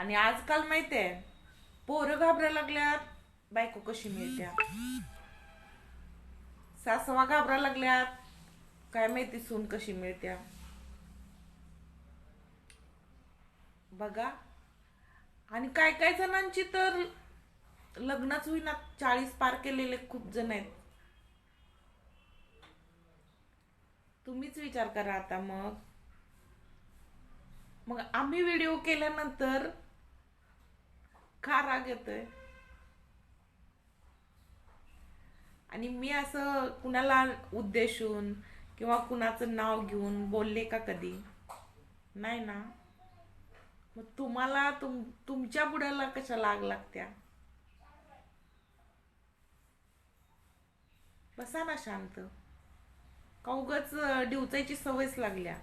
आणि आजकाल माहितीये, पोरं घाबरायला लागल्यात, बायको कशी मिळत्या, सासवा घाबरायला लागल्यात, काय माहिती सून कशी मिळत्या. बघा. आणि काय काय जणांची तर लग्नच होईना, 40 पार केलेले खूप जण आहेत. तुम्हीच विचार करा आता. मग मग आम्ही व्हिडिओ केल्यानंतर का राग येतोय? आणि मी असं कुणाला उद्देशून किंवा कुणाचं नाव घेऊन बोलले का कधी? नाही ना. मग तुम्हाला तुमच्या बुडाला कशा आग लागत्या? बसा ना शांत. का उगाच डिवचायची सवयच लागल्या.